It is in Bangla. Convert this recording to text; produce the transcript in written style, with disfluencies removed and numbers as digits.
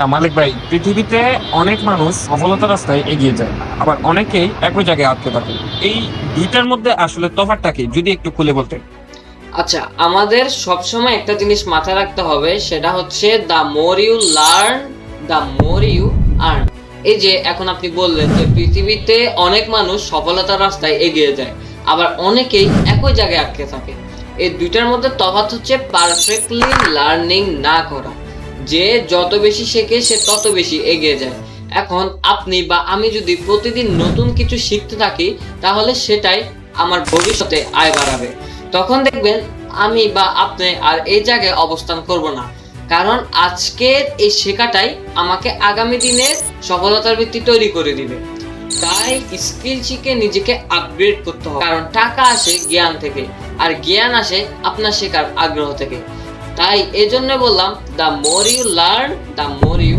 মালিক ভাই, পৃথিবীতে অনেক মানুষ সফলতার রাস্তায় এগিয়ে যায়, আবার অনেকেই একই জায়গায় আটকে থাকে। এই দুইটার মধ্যে আসলে তফাৎটা কি, যদি একটু খুলে বলতেন। আচ্ছা, আমাদের সবসময় একটা জিনিস মাথায় রাখতে হবে, সেটা হচ্ছে the more you learn, the more you earn. এই যে এখন আপনি বললেন যে পৃথিবীতে অনেক মানুষ সফলতার রাস্তায় এগিয়ে যায়, আবার অনেকেই একই জায়গায় আটকে থাকে। এই দুইটার মধ্যে তফাৎ হচ্ছে পারফেক্টলি লার্নিং না করা। যে যত বেশি শেখে সে তত বেশি এগিয়ে যায়। এখন আপনি বা আমি যদি প্রতিদিন নতুন কিছু শিখতে থাকি, তাহলে সেটাই আমার ভবিষ্যতে আয় বাড়াবে। তখন দেখবেন আমি বা আপনি আর এই জায়গায় অবস্থান করব না, কারণ আজকের এই শেখাটাই আমাকে আগামী দিনের সফলতার ভিত্তি তৈরি করে দিবে। তাই স্কিল শিখে নিজেকে আপগ্রেড করতে হবে, কারণ টাকা আসে জ্ঞান থেকে, আর জ্ঞান আসে আপনার শেখার আগ্রহ থেকে। তাই এজন্য বললাম, the more you learn, the more you